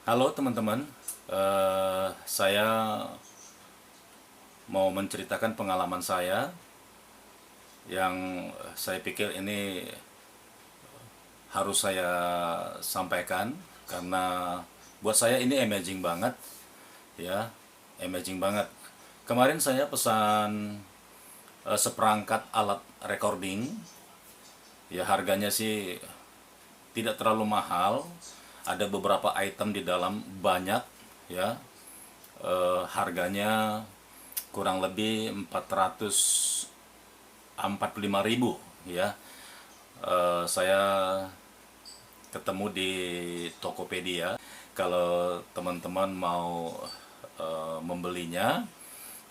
Halo teman-teman. Saya mau menceritakan pengalaman saya yang saya pikir ini harus saya sampaikan karena buat saya ini amazing banget, ya, amazing banget. Kemarin saya pesan seperangkat alat recording, ya harganya sih tidak terlalu mahal, ada beberapa item di dalam banyak, ya. Harganya kurang lebih 445.000, ya. Saya ketemu di Tokopedia. Kalau teman-teman mau membelinya,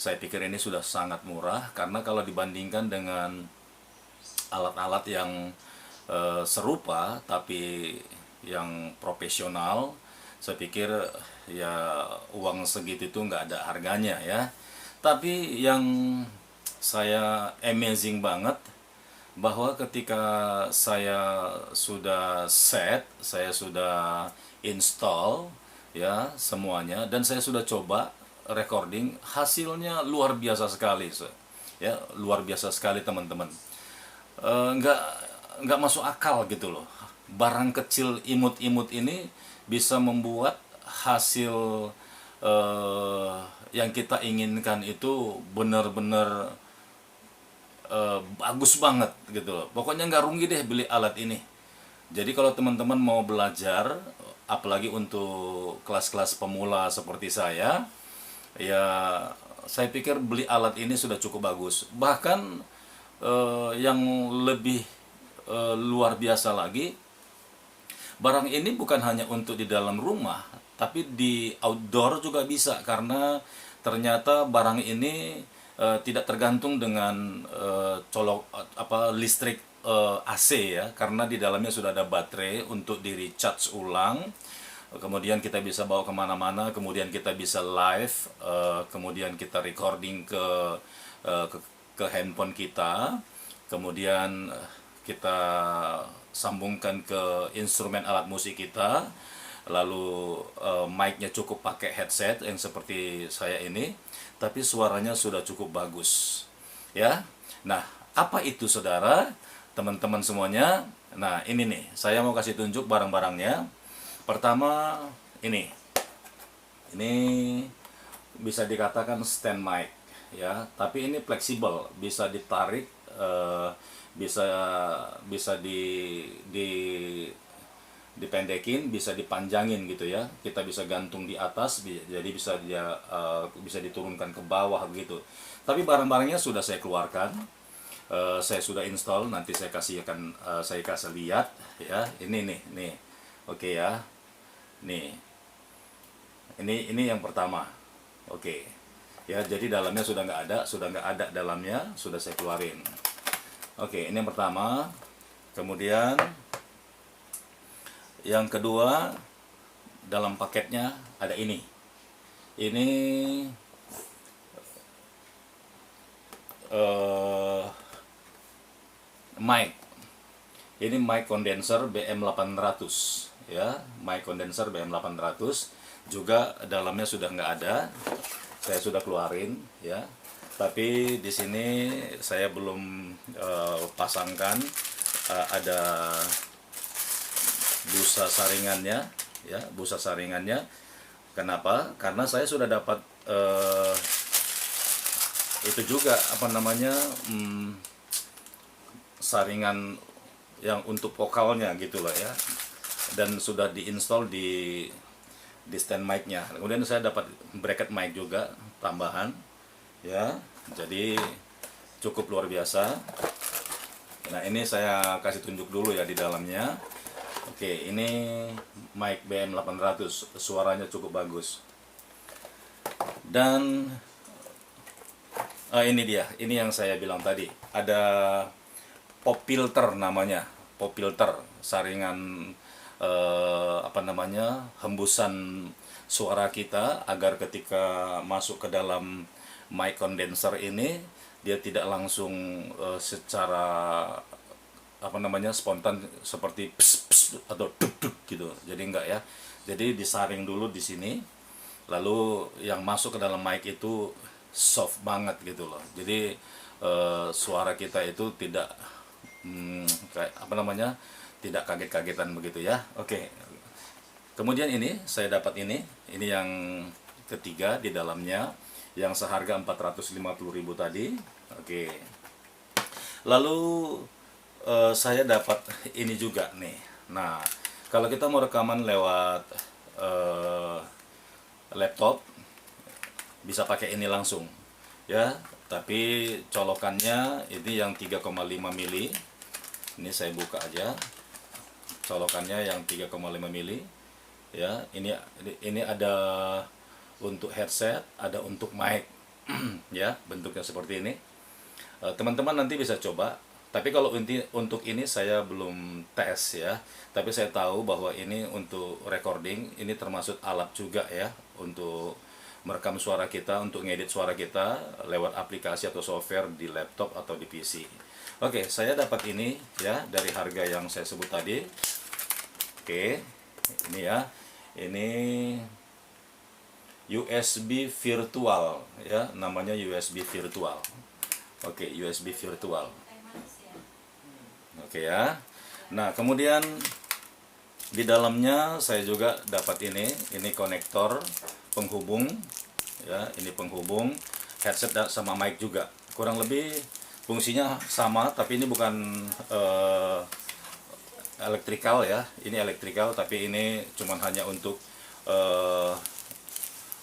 saya pikir ini sudah sangat murah karena kalau dibandingkan dengan alat-alat yang serupa tapi yang profesional, saya pikir ya uang segitu itu nggak ada harganya, ya. Tapi yang saya amazing banget bahwa ketika saya sudah set, saya sudah install, ya, semuanya, dan saya sudah coba recording, hasilnya luar biasa sekali, ya, luar biasa sekali teman-teman. Nggak masuk akal gitu loh. Barang kecil imut-imut ini bisa membuat hasil yang kita inginkan itu benar-benar bagus banget gitu loh. Pokoknya nggak rugi deh beli alat ini. Jadi kalau teman-teman mau belajar, apalagi untuk kelas-kelas pemula seperti saya, ya saya pikir beli alat ini sudah cukup bagus. Bahkan yang lebih luar biasa lagi, barang ini bukan hanya untuk di dalam rumah, tapi di outdoor juga bisa karena ternyata barang ini tidak tergantung dengan listrik AC, ya, karena di dalamnya sudah ada baterai untuk di recharge ulang. Kemudian kita bisa bawa kemana-mana, kemudian kita bisa live, kemudian kita recording eh, ke, ke handphone kita, kemudian kita sambungkan ke instrumen alat musik kita, lalu mic-nya cukup pakai headset yang seperti saya ini, tapi suaranya sudah cukup bagus, ya. Nah, apa itu saudara, teman-teman semuanya? Nah, ini nih, saya mau kasih tunjuk barang-barangnya. Pertama, ini bisa dikatakan stand mic, ya, tapi ini fleksibel, bisa ditarik, bisa bisa di dipendekin, bisa dipanjangin gitu, ya. Kita bisa gantung di atas, jadi bisa dia bisa diturunkan ke bawah begitu. Tapi barang-barangnya sudah saya keluarkan, saya sudah install, nanti saya kasih lihat, ya. Ini nih, oke, ya. Nih, ini yang pertama, oke, ya. Jadi dalamnya sudah nggak ada dalamnya, sudah saya keluarin. Oke, ini yang pertama. Kemudian yang kedua, dalam paketnya ada ini. Ini eh, mic. Ini mic condenser BM800, ya, mic condenser BM800. Juga dalamnya sudah nggak ada. Saya sudah keluarin, ya. Tapi di sini saya belum pasangkan ada busa saringannya, ya, busa saringannya. Kenapa? Karena saya sudah dapat itu juga apa namanya, saringan yang untuk vokalnya gitu loh, ya, dan sudah diinstal di stand mic-nya. Kemudian saya dapat bracket mic juga tambahan, ya. Jadi cukup luar biasa. Nah, ini saya kasih tunjuk dulu ya di dalamnya. Oke, ini mic BM800, suaranya cukup bagus. Dan ini dia, ini yang saya bilang tadi. Ada pop filter namanya, pop filter, saringan apa namanya, hembusan suara kita agar ketika masuk ke dalam mic condenser ini dia tidak langsung secara apa namanya spontan seperti pss, pss, atau duk duk gitu, jadi enggak, ya. Jadi disaring dulu di sini, lalu yang masuk ke dalam mic itu soft banget gitu loh. Jadi suara kita itu tidak kayak apa namanya, tidak kaget-kagetan begitu ya. Oke. Kemudian ini saya dapat ini yang ketiga di dalamnya, yang seharga 450.000 tadi. Oke. Lalu saya dapat ini juga nih. Nah, kalau kita mau rekaman lewat laptop, bisa pakai ini langsung ya. Tapi colokannya ini yang 3,5 mili. Ini saya buka aja, colokannya yang 3,5 mili ya. Ini ada untuk headset, ada untuk mic ya, bentuknya seperti ini. Teman-teman nanti bisa coba, tapi kalau untuk ini saya belum tes ya. Tapi saya tahu bahwa ini untuk recording, ini termasuk alat juga ya, untuk merekam suara kita, untuk ngedit suara kita lewat aplikasi atau software di laptop atau di PC. Oke, saya dapat ini ya dari harga yang saya sebut tadi. Oke, ini ya, ini USB virtual ya, namanya USB virtual. Oke, USB virtual. Oke ya. Nah, kemudian di dalamnya saya juga dapat ini konektor penghubung ya, ini penghubung headset sama mic juga. Kurang lebih fungsinya sama, tapi ini bukan elektrikal ya. Ini elektrikal, tapi ini cuman hanya untuk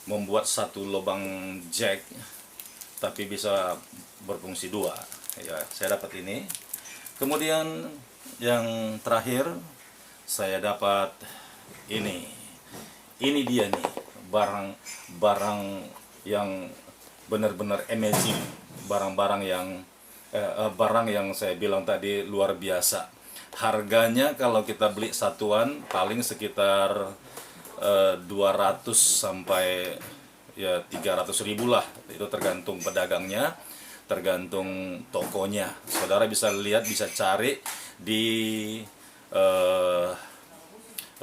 membuat satu lubang jack, tapi bisa berfungsi dua ya. Saya dapat ini. Kemudian yang terakhir saya dapat ini dia nih, barang yang benar-benar amazing, barang yang saya bilang tadi luar biasa. Harganya kalau kita beli satuan paling sekitar 200 sampai ya 300.000 lah, itu tergantung pedagangnya, tergantung tokonya. Saudara bisa lihat, bisa cari di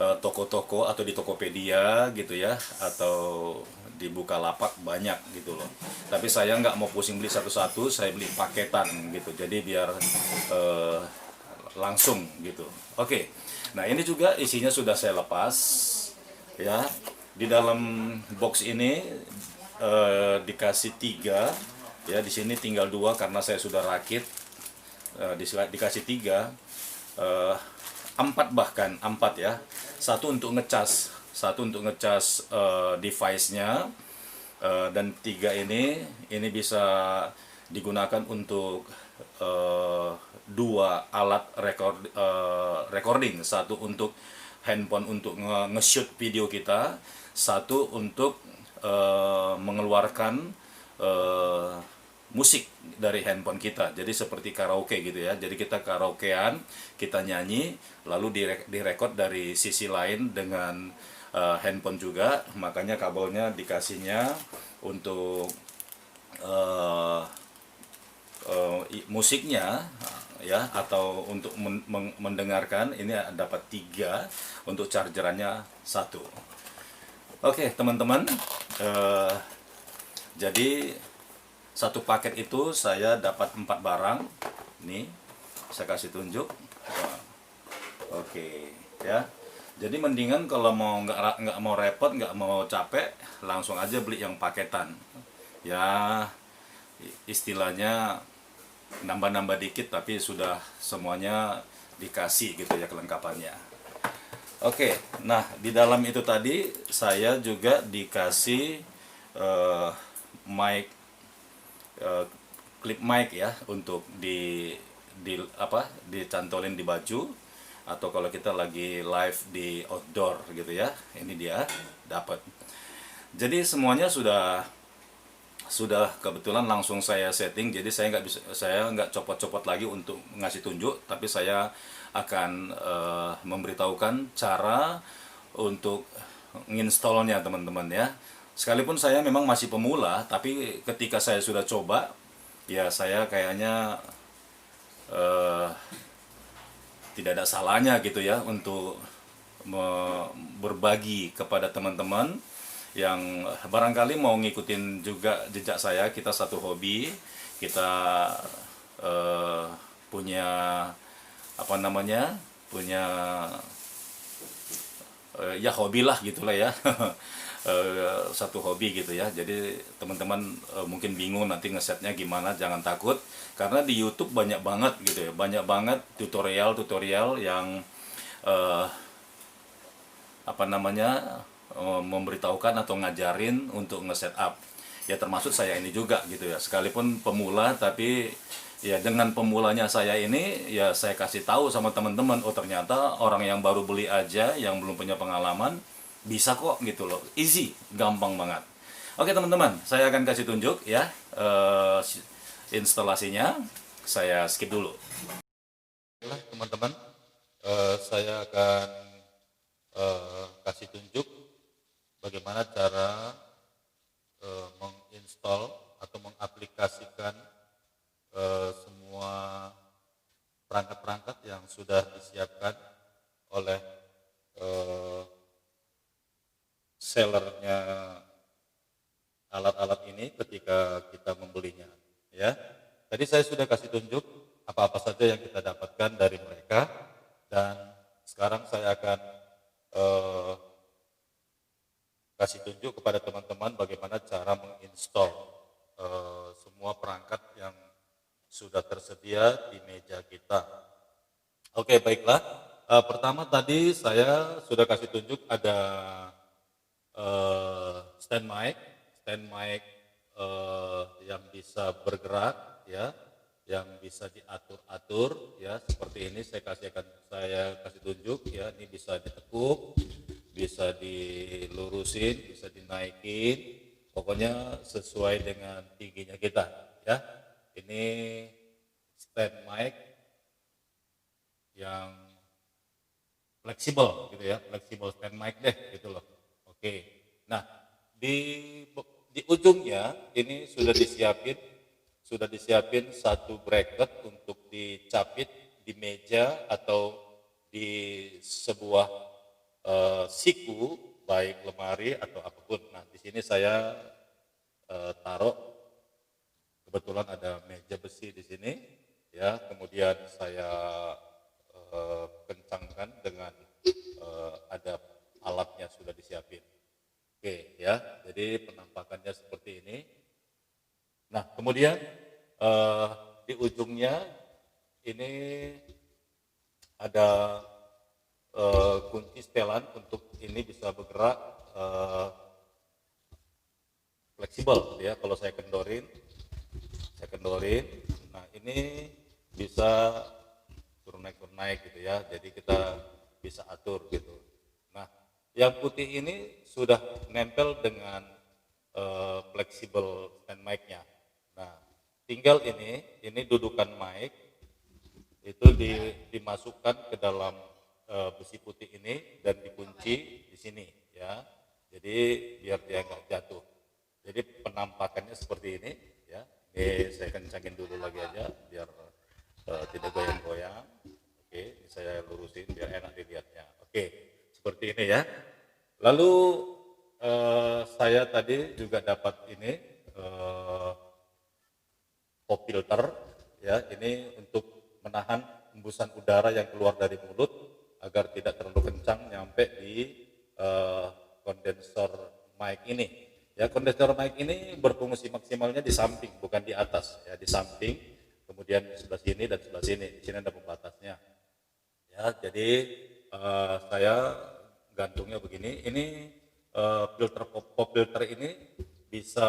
toko-toko atau di Tokopedia gitu ya, atau di Bukalapak banyak gitu loh. Tapi saya nggak mau pusing beli satu-satu, saya beli paketan gitu, jadi biar langsung gitu. Oke, nah ini juga isinya sudah saya lepas ya. Di dalam box ini dikasih 3 ya, di sini tinggal 2 karena saya sudah rakit. Dikasih 3, 4 bahkan 4 ya. Satu untuk ngecas device-nya, dan 3 ini bisa digunakan untuk 2 alat recording. Satu untuk handphone untuk nge-shoot video kita, satu untuk mengeluarkan musik dari handphone kita. Jadi seperti karaoke gitu ya. Jadi kita karaokean, kita nyanyi, lalu direkod dari sisi lain dengan handphone juga. Makanya kabelnya dikasihnya untuk musiknya ya, atau untuk mendengarkan. Ini dapat 3, untuk chargerannya 1. Oke teman-teman, jadi satu paket itu saya dapat 4 barang. Nih saya kasih tunjuk. Oke ya, jadi mendingan kalau nggak mau repot, nggak mau capek, langsung aja beli yang paketan ya. Istilahnya nambah-nambah dikit, tapi sudah semuanya dikasih gitu ya, kelengkapannya. Oke, nah di dalam itu tadi saya juga dikasih mic, clip mic ya, untuk dicantolin di baju, atau kalau kita lagi live di outdoor gitu ya. Ini dia dapat. Jadi semuanya sudah kebetulan langsung saya setting. Jadi saya nggak copot-copot lagi untuk ngasih tunjuk, tapi saya akan memberitahukan cara untuk nginstallnya teman-teman ya. Sekalipun saya memang masih pemula, tapi ketika saya sudah coba ya, saya kayaknya tidak ada salahnya gitu ya untuk berbagi kepada teman-teman yang barangkali mau ngikutin juga jejak saya. Kita satu hobi, kita eh, punya apa namanya, punya ya hobi lah gitulah ya. Satu hobi gitu ya. Jadi teman-teman mungkin bingung nanti ngesetnya gimana, jangan takut karena di YouTube banyak banget gitu ya, banyak banget tutorial-tutorial yang eh, apa namanya, memberitahukan atau ngajarin untuk nge-setup. Ya termasuk saya ini juga gitu ya, sekalipun pemula, tapi ya dengan pemulanya saya ini ya saya kasih tahu sama teman-teman, oh ternyata orang yang baru beli aja yang belum punya pengalaman bisa kok gitu loh, easy, gampang banget. Oke teman-teman, saya akan kasih tunjuk ya instalasinya. Saya skip dulu. Oke teman-teman, saya akan kasih tunjuk bagaimana cara menginstall atau mengaplikasikan semua perangkat-perangkat yang sudah disiapkan oleh sellernya alat-alat ini ketika kita membelinya ya. Tadi saya sudah kasih tunjuk apa-apa saja yang kita dapatkan dari mereka, dan sekarang saya akan kasih tunjuk kepada teman-teman bagaimana cara menginstall semua perangkat yang sudah tersedia di meja kita. Oke, baiklah. Pertama tadi saya sudah kasih tunjuk ada stand mic yang bisa bergerak ya, yang bisa diatur-atur ya, seperti ini saya kasih tunjuk ya. Ini bisa ditekuk, bisa dilurusin, bisa dinaikin, pokoknya sesuai dengan tingginya kita ya. Ini stand mic yang fleksibel gitu ya, fleksibel stand mic deh gitu loh. Oke, nah di ujungnya ini sudah disiapin satu bracket untuk dicapit di meja atau di sebuah siku, baik lemari atau apapun. Nah di sini saya taruh, kebetulan ada meja besi di sini ya, kemudian saya kencangkan dengan ada alatnya sudah disiapin. Oke ya, jadi penampakannya seperti ini. Nah kemudian di ujungnya ini ada kunci setelan untuk ini bisa bergerak fleksibel ya. Kalau saya kendorin, nah ini bisa turun naik gitu ya, jadi kita bisa atur gitu. Nah yang putih ini sudah nempel dengan fleksibel stand mic-nya. Nah tinggal ini dudukan mic itu dimasukkan ke dalam besi putih ini dan dikunci di sini ya, jadi biar dia nggak jatuh. Jadi penampakannya seperti ini ya. Ini saya kencangin dulu lagi aja biar tidak goyang-goyang. Oke, ini saya lurusin biar enak dilihatnya. Oke, seperti ini ya. Lalu saya tadi juga dapat ini pop filter ya. Ini untuk menahan hembusan udara yang keluar dari mulut agar tidak terlalu kencang nyampe di kondensor mic ini. Ya, kondensor mic ini berfungsi maksimalnya di samping, bukan di atas ya, di samping. Kemudian di sebelah sini dan sebelah sini. Di sini ada pembatasnya. Ya, jadi saya gantungnya begini. Ini filter pop filter ini bisa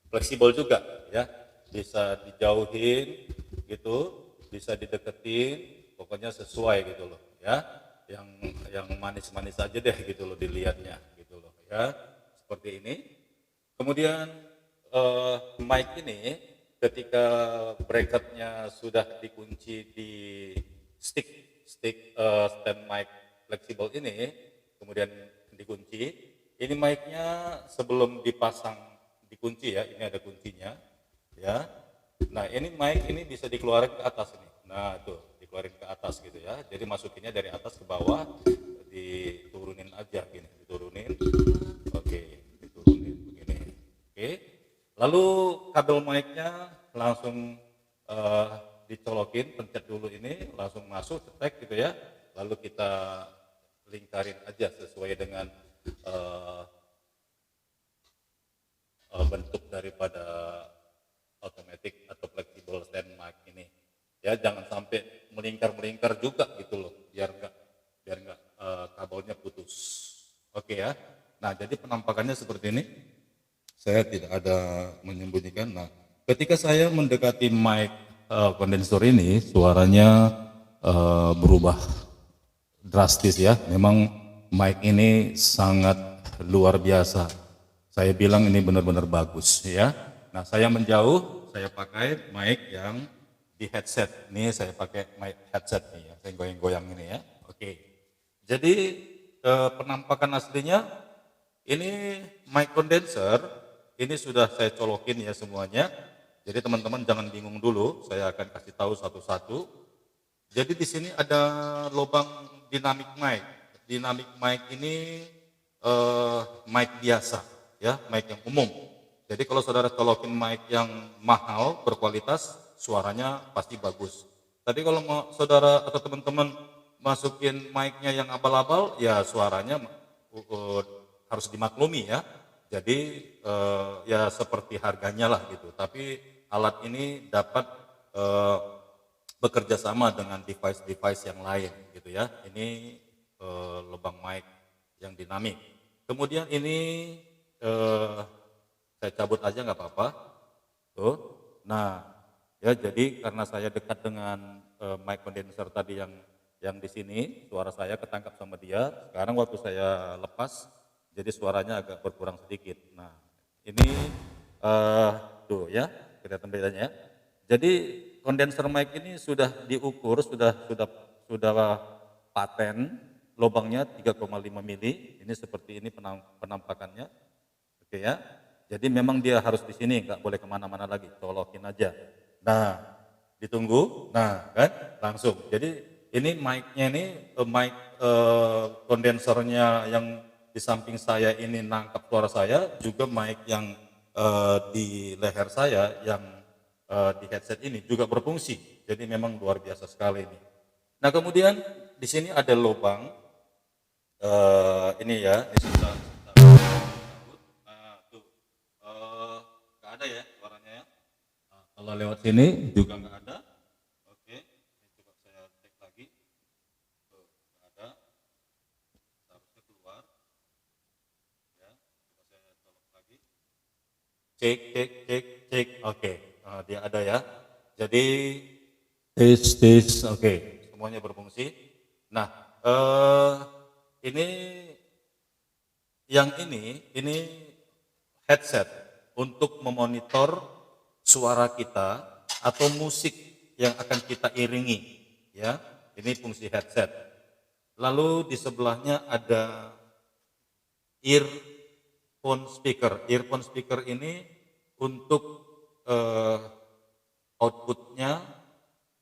fleksibel juga ya. Bisa dijauhin gitu, bisa dideketin, pokoknya sesuai gitu loh ya. Yang manis-manis aja deh gitu loh dilihatnya gitu loh ya. Seperti ini. Kemudian mic ini ketika bracketnya sudah dikunci di stick stand mic fleksibel ini, kemudian dikunci, ini mic-nya sebelum dipasang dikunci ya, ini ada kuncinya ya. Nah ini mic ini bisa dikeluarkan ke atas ini. Nah tuh dikeluarin ke atas gitu ya. Jadi masukinnya dari atas ke bawah, diturunin aja gini, diturunin. Oke, diturunin begini. Oke. Lalu kabel mic-nya langsung dicolokin, pencet dulu ini, langsung masuk, cetek gitu ya. Lalu kita lingkarin aja sesuai dengan bentuk daripada automatic atau flexible stand mic ini. Ya, jangan sampai melingkar juga gitu loh, biar nggak kabelnya putus. Oke ya. Nah, jadi penampakannya seperti ini. Saya tidak ada menyembunyikan. Nah, ketika saya mendekati mic kondensor ini, suaranya berubah drastis ya. Memang mic ini sangat luar biasa. Saya bilang ini benar-benar bagus ya. Nah, saya menjauh, saya pakai mic yang di headset. Ini saya pakai mic headset nih ya. Saya goyang-goyang ini ya. Oke. Jadi penampakan aslinya ini mic condenser, ini sudah saya colokin ya semuanya. Jadi teman-teman jangan bingung dulu, saya akan kasih tahu satu-satu. Jadi di sini ada lubang dynamic mic. Dynamic mic ini mic biasa, ya, mic yang umum. Jadi kalau saudara colokin mic yang mahal, berkualitas, suaranya pasti bagus. Tapi kalau mau saudara atau teman-teman masukin mic-nya yang abal-abal, ya suaranya harus dimaklumi ya. Jadi ya seperti harganya lah gitu. Tapi alat ini dapat bekerja sama dengan device-device yang lain gitu ya. Ini lubang mic yang dinamik. Kemudian ini saya cabut aja nggak apa-apa. Tuh. Nah, ya jadi karena saya dekat dengan mic condenser tadi yang di sini, suara saya ketangkap sama dia. Sekarang waktu saya lepas, jadi suaranya agak berkurang sedikit. Nah, ini tuh ya, kelihatan bedanya ya. Jadi kondenser mic ini sudah diukur, sudah paten, lubangnya 3,5 mili. Ini seperti ini penampakannya, oke ya. Jadi memang dia harus di sini, nggak boleh kemana-mana lagi, colokin aja. Nah, ditunggu, nah kan, langsung. Jadi ini mic-nya ini mic kondensernya yang di samping saya ini nangkap suara saya, juga mic yang di leher saya yang di headset ini juga berfungsi. Jadi memang luar biasa sekali ini. Nah kemudian di sini ada lubang ini ya, ini sudah nah, tuh nggak ada ya suaranya ya. Nah, kalau lewat sini juga nggak ada. Oke, ini coba saya cek lagi. Tuh nggak ada, harusnya keluar. Ya, coba saya colok lagi. Cek. Oke, dia ada ya. Jadi tes, oke, semuanya berfungsi. Nah, ini ini headset untuk memonitor suara kita atau musik yang akan kita iringi, ya. Ini fungsi headset. Lalu di sebelahnya ada earphone speaker. Earphone speaker ini untuk outputnya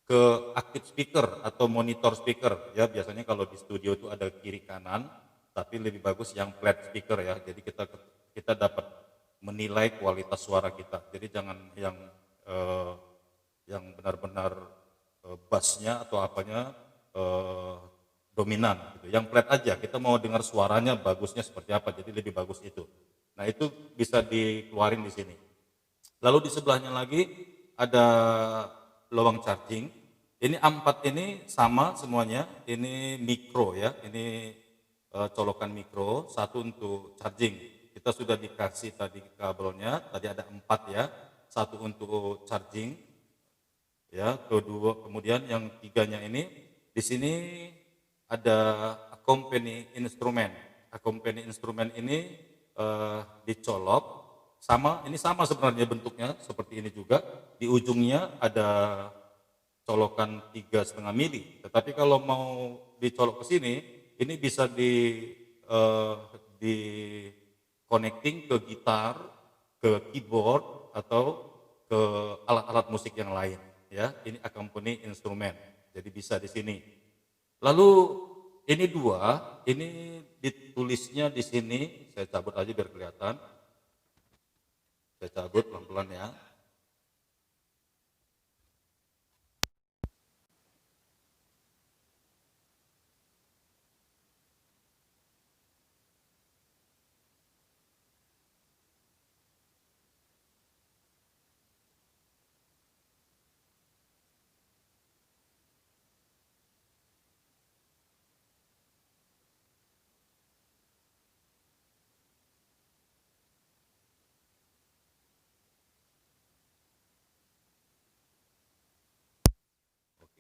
ke active speaker atau monitor speaker ya. Biasanya kalau di studio itu ada kiri kanan, tapi lebih bagus yang flat speaker ya. Jadi kita dapat menilai kualitas suara kita. Jadi jangan yang benar-benar bassnya atau apanya dominan gitu. Yang flat aja, kita mau dengar suaranya bagusnya seperti apa, jadi lebih bagus itu. Nah, itu bisa dikeluarin di sini. Lalu di sebelahnya lagi ada lubang charging. Ini A4 ini sama semuanya, ini mikro ya, ini colokan mikro, satu untuk charging. Kita sudah dikasih tadi kabelnya, tadi ada 4 ya, satu untuk charging, ya, kedua, kemudian yang tiganya ini, di sini ada accompany instrument. Accompany instrument ini dicolok, ini sama sebenarnya bentuknya, seperti ini juga, di ujungnya ada colokan 3,5 mili. Tetapi kalau mau dicolok ke sini, ini bisa di connecting ke gitar, ke keyboard atau ke alat-alat musik yang lain. Ya, ini accompany instrument. Jadi bisa di sini. Lalu ini dua, ini ditulisnya di sini, saya cabut aja biar kelihatan. Saya cabut pelan-pelan ya.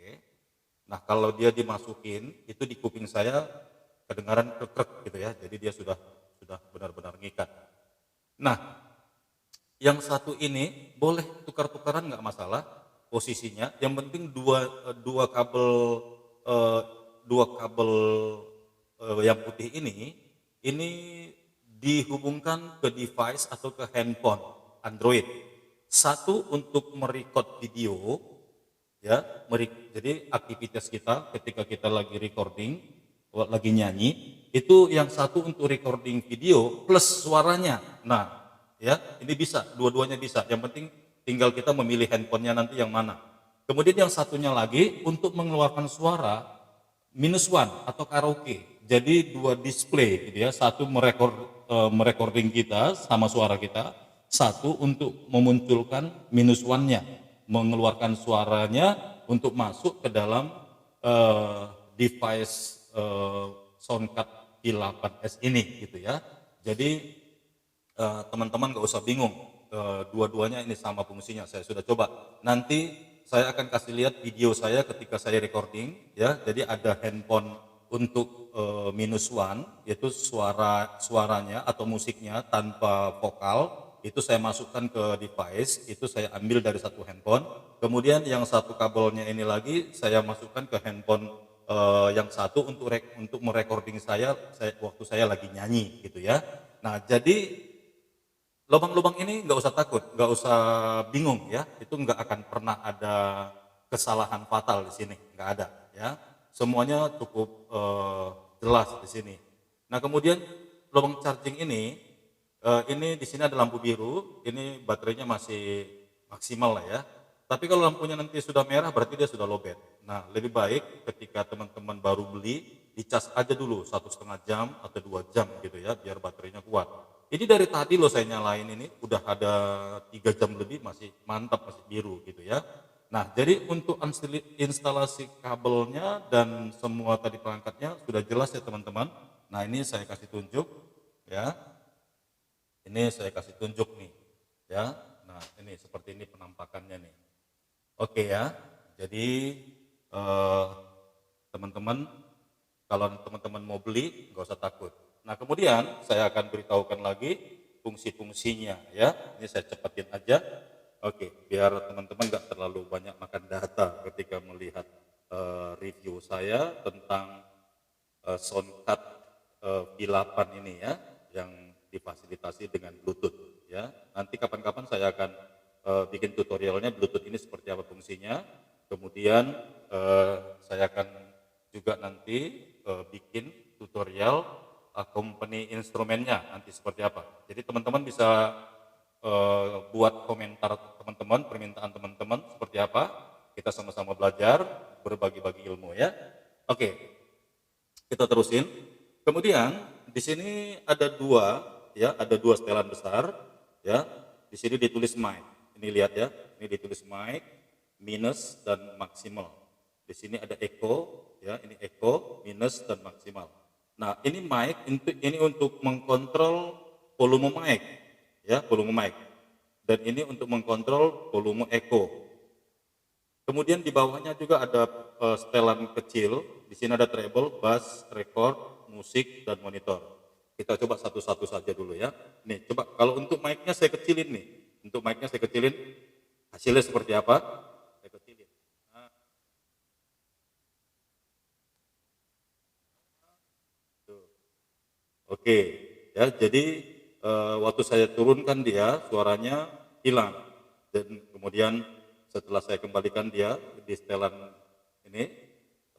Oke. Nah, kalau dia dimasukin, itu di kuping saya kedengaran krek gitu ya. Jadi dia sudah benar-benar ngikat. Nah, yang satu ini boleh tukar-tukaran nggak masalah posisinya. Yang penting dua kabel eh, dua kabel yang putih ini dihubungkan ke device atau ke handphone Android. Satu untuk merecord video, ya, jadi aktivitas kita ketika kita lagi recording, lagi nyanyi, itu yang satu untuk recording video plus suaranya. Nah, ya, ini bisa, dua-duanya bisa. Yang penting tinggal kita memilih handphonenya nanti yang mana. Kemudian yang satunya lagi untuk mengeluarkan suara minus one atau karaoke. Jadi dua display gitu ya, satu merecording kita sama suara kita, satu untuk memunculkan minus one-nya, mengeluarkan suaranya untuk masuk ke dalam device Soundcard i8s ini gitu ya. Jadi teman-teman nggak usah bingung, dua-duanya ini sama fungsinya. Saya sudah coba. Nanti saya akan kasih lihat video saya ketika saya recording, ya. Jadi ada handphone untuk minus one, yaitu suaranya atau musiknya tanpa vokal, itu saya masukkan ke device, itu saya ambil dari satu handphone. Kemudian yang satu kabelnya ini lagi saya masukkan ke handphone yang satu untuk merecording saya waktu saya lagi nyanyi gitu ya. Nah, jadi lubang-lubang ini nggak usah takut, nggak usah bingung ya. Itu nggak akan pernah ada kesalahan fatal di sini, nggak ada ya. Semuanya cukup jelas di sini. Nah, kemudian lubang charging ini di sini ada lampu biru, ini baterainya masih maksimal lah ya. Tapi kalau lampunya nanti sudah merah berarti dia sudah lowbat. Nah, lebih baik ketika teman-teman baru beli dicas aja dulu 1,5 jam atau 2 jam gitu ya, biar baterainya kuat. Ini dari tadi loh saya nyalain ini, udah ada 3 jam lebih masih mantap, masih biru gitu ya. Nah, jadi untuk instalasi kabelnya dan semua tadi perangkatnya sudah jelas ya teman-teman. Nah, ini saya kasih tunjuk ya. Ini saya kasih tunjuk nih ya. Nah, ini seperti ini penampakannya nih. Oke ya. Jadi teman-teman, kalau teman-teman mau beli nggak usah takut. Nah, kemudian saya akan beritahukan lagi fungsi-fungsinya ya. Ini saya cepatin aja. Oke, biar teman-teman nggak terlalu banyak makan data ketika melihat review saya tentang Soundcard i8 ini ya, yang difasilitasi dengan Bluetooth ya. Nanti kapan-kapan saya akan bikin tutorialnya Bluetooth ini seperti apa fungsinya. Kemudian saya akan juga nanti bikin tutorial company instrumennya nanti seperti apa. Jadi teman-teman bisa buat komentar teman-teman, permintaan teman-teman seperti apa. Kita sama-sama belajar, berbagi-bagi ilmu ya. Oke, kita terusin. Kemudian di sini ada ada dua setelan besar ya. Di sini ditulis mic. Ini lihat ya, ini ditulis mic, minus dan maksimal. Di sini ada echo ya, ini echo, minus dan maksimal. Nah, ini mic ini untuk mengkontrol volume mic ya, volume mic. Dan ini untuk mengkontrol volume echo. Kemudian di bawahnya juga ada setelan kecil. Di sini ada treble, bass, record, musik, dan monitor. Kita coba satu-satu saja dulu ya. Nih, coba kalau untuk mic-nya saya kecilin nih. Untuk mic-nya saya kecilin. Hasilnya seperti apa? Saya kecilin. Nah. Oke, ya. Jadi waktu saya turunkan dia, suaranya hilang. Dan kemudian setelah saya kembalikan dia di setelan ini,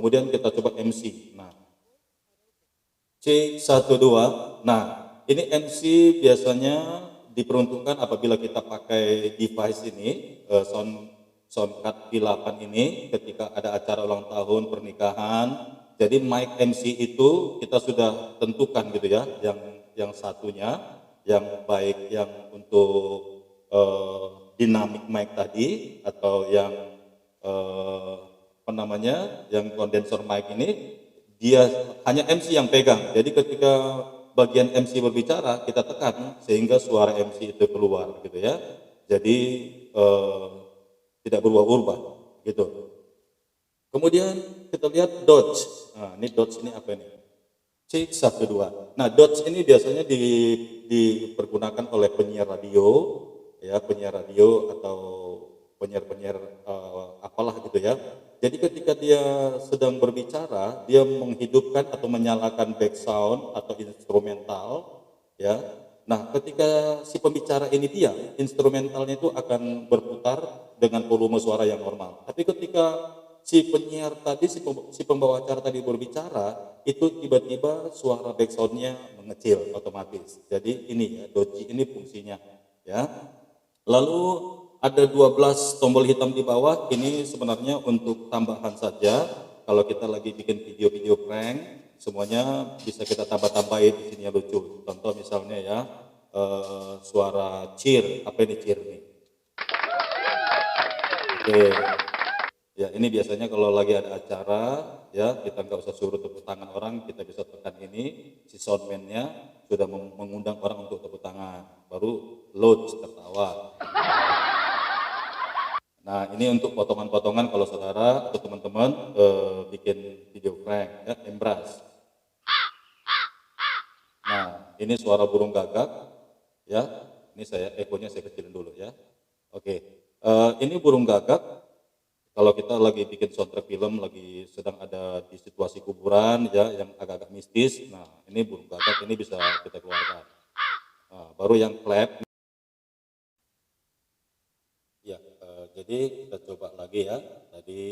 Kemudian kita coba MC. Nah, C12. Nah, ini MC biasanya diperuntukkan apabila kita pakai device ini, soundcard V8 ini, ketika ada acara ulang tahun, pernikahan. Jadi mic MC itu kita sudah tentukan gitu ya, yang satunya, yang baik yang untuk dynamic mic tadi, atau yang apa namanya, yang condenser mic ini, dia hanya MC yang pegang. Jadi ketika bagian MC berbicara, kita tekan sehingga suara MC itu keluar gitu ya. Jadi tidak berubah-ubah gitu. Kemudian kita lihat dodge. Nah, ini dodge ini apa ini? C12. Nah, dodge ini biasanya dipergunakan oleh penyiar radio, ya, penyiar radio atau penyiar-penyiar apalah gitu ya. Jadi ketika dia sedang berbicara, dia menghidupkan atau menyalakan back sound atau instrumental, ya. Nah, ketika si pembicara ini diam, instrumentalnya itu akan berputar dengan volume suara yang normal. Tapi ketika si penyiar tadi, si pembawa acara tadi berbicara, itu tiba-tiba suara back sound-nya mengecil otomatis. Jadi ini ya, dodge ini fungsinya, ya. Lalu ada 12 tombol hitam di bawah, ini sebenarnya untuk tambahan saja. Kalau kita lagi bikin video-video prank, semuanya bisa kita tambah-tambahin, di sini lucu. Contoh misalnya ya, suara cheer, apa ini cheer nih? Oke. Ya, ini biasanya kalau lagi ada acara, ya, kita nggak usah suruh tepuk tangan orang, kita bisa tekan ini, si soundman-nya sudah mengundang orang untuk tepuk tangan, baru load tertawa. Nah, ini untuk potongan-potongan kalau saudara atau teman-teman bikin video prank, ya, embras. Nah, ini suara burung gagak, ya. Ini ekornya saya kecilin dulu ya. Oke, ini burung gagak. Kalau kita lagi bikin soundtrack film, lagi sedang ada di situasi kuburan, ya, yang agak-agak mistis. Nah, ini burung gagak ini bisa kita keluarkan. Nah, baru yang clap. Ya, jadi kita coba lagi ya. Tadi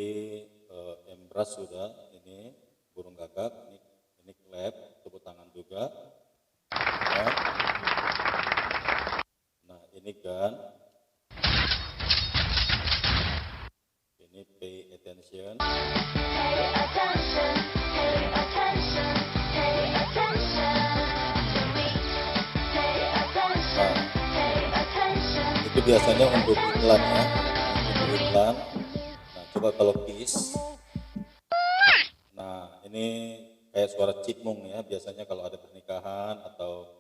embras sudah, ini burung gagak, ini clap, tepuk tangan juga. Ya. Nah, ini gun. Ini pay attention. Pay attention, pay attention, pay attention to me. Pay attention, pay attention. Itu biasanya untuk iklan ya, untuk iklan. Nah, coba kalau kiss. Nah, ini kayak suara cipmung ya, biasanya kalau ada pernikahan atau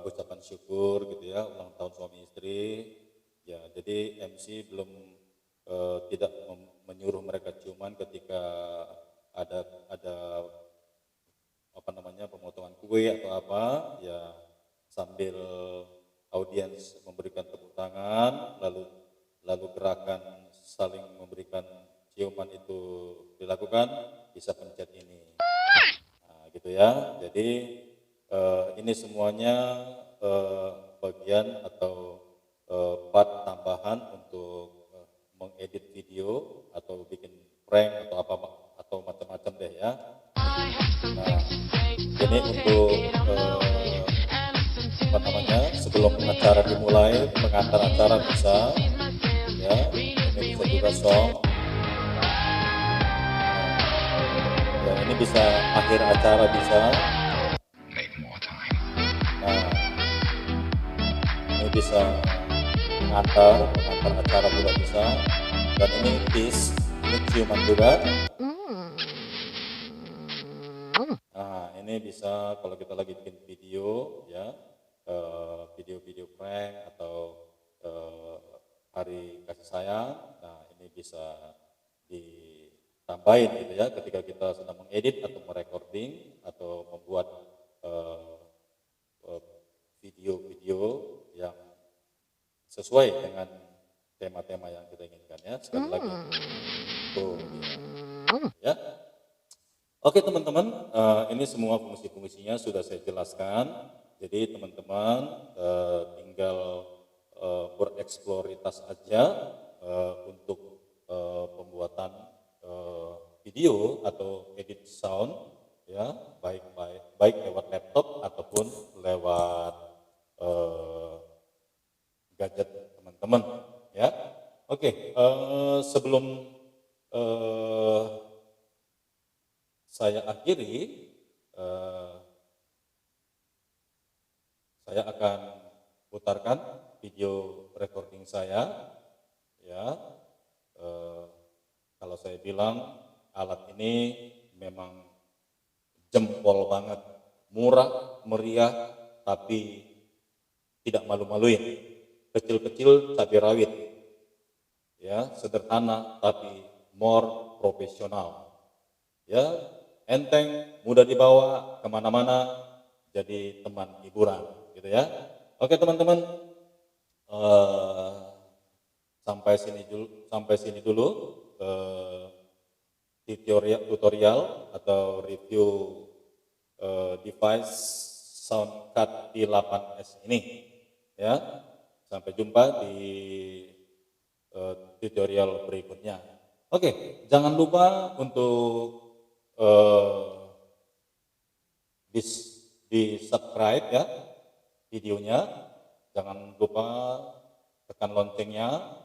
ucapan syukur gitu ya, ulang tahun suami istri. Ya, jadi MC belum tidak menyuruh mereka ciuman ketika ada apa namanya, pemotongan kue atau apa, ya, sambil audiens memberikan tepuk tangan, lalu gerakan saling memberikan ciuman itu dilakukan, bisa pencet ini. Nah, gitu ya. Jadi ini semuanya bagian atau part tambahan untuk mengedit video atau bikin prank atau apa atau macam-macam deh ya. Nah, ini untuk apa namanya, sebelum acara dimulai, pengantar acara bisa, ya, ini bisa juga song. Ya, ini bisa akhir acara bisa. Nah, ini bisa pengantar acara juga bisa. Dan ini kiss, ini ciuman juga. Nah, ini bisa kalau kita lagi bikin video ya, video-video prank atau hari kasih sayang. Nah, ini bisa ditambahin gitu ya ketika kita sedang mengedit atau merecording atau membuat video-video yang sesuai dengan tema-tema yang kita inginkan ya. Sekali lagi tuh, ya. Oke teman-teman, ini semua fungsi-fungsinya sudah saya jelaskan. Jadi teman-teman tinggal bereksploritas aja untuk pembuatan video atau edit sound, ya, baik lewat laptop ataupun lewat gadget teman-teman, ya. Oke, sebelum saya akhiri, saya akan putarkan video recording saya, ya. Kalau saya bilang alat ini memang jempol banget, murah, meriah, tapi tidak malu-maluin, kecil-kecil cabai rawit, ya, sederhana tapi more profesional, ya, enteng, mudah dibawa kemana-mana, jadi teman hiburan, gitu ya. Oke teman-teman, sampai sini dulu tutorial atau review device SoundCard D8S ini, ya. Sampai jumpa di tutorial berikutnya. Oke, jangan lupa untuk di subscribe, ya, videonya. Jangan lupa tekan loncengnya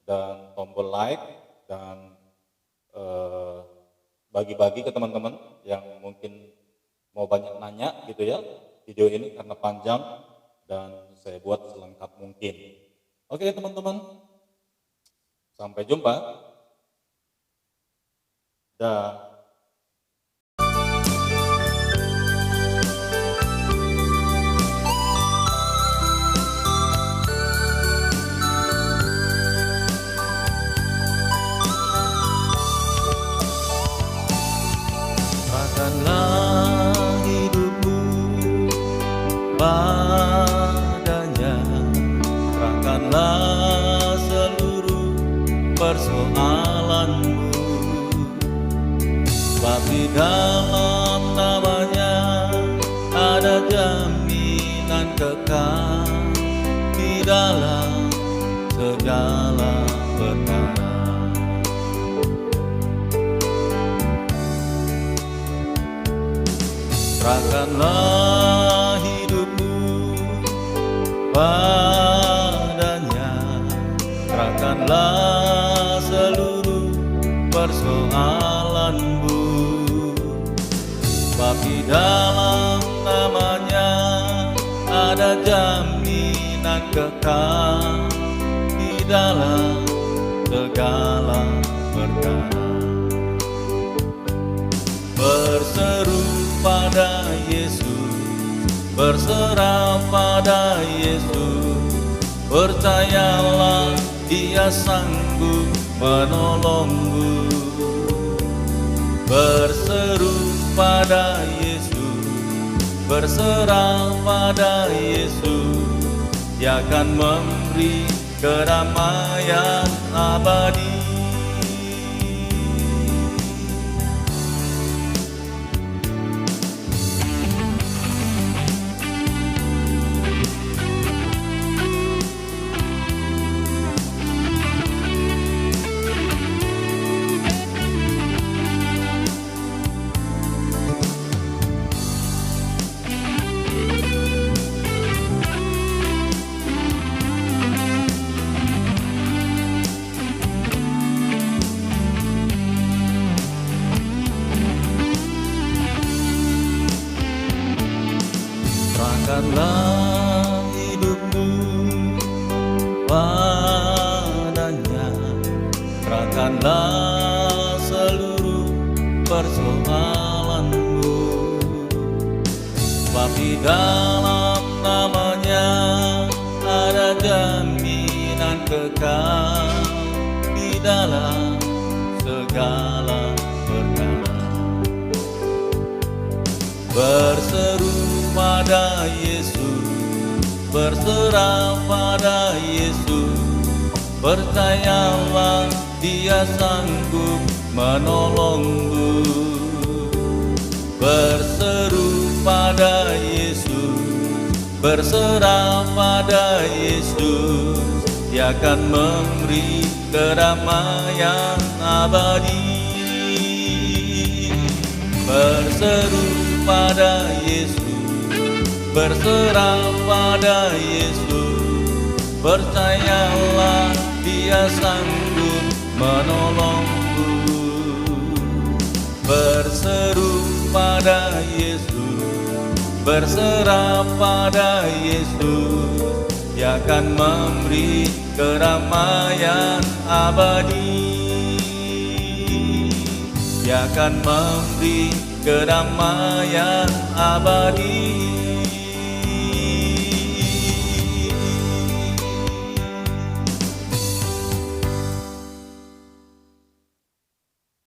dan tombol like, dan bagi-bagi ke teman-teman yang mungkin mau banyak nanya gitu ya video ini, karena panjang dan saya buat selengkap mungkin. Oke teman-teman, sampai jumpa. Dah. Serahkanlah hidupmu padanya, serahkanlah seluruh persoalanmu, sebab di dalam namanya ada jaminan kekal di dalam segala perkara. Serahkanlah hidupmu padanya, serahkanlah seluruh persoalanmu, sebab di dalam namanya ada jaminan kekal di dalam segala perkara. Berseru pada Yesus, berserah pada Yesus, percayalah Dia sanggup menolongmu. Berseru pada Yesus, berserah pada Yesus, Dia akan memberi kedamaian abadi. Serahkanlah hidupmu padanya, serahkanlah seluruh persoalanmu, sebab di dalam namanya ada jaminan kekal di dalam segala perkara. Berseru pada Yesus, berserah pada Yesus, percayalah Dia sanggup menolongmu. Berseru pada Yesus, berserah pada Yesus, Dia akan memberi kedamaian abadi. berseru pada Yesus, berserah pada Yesus, percayalah Dia sanggup menolongku. Berseru pada Yesus, berserah pada Yesus, Dia akan memberi keramaian abadi. Dia akan memberi keramaian abadi.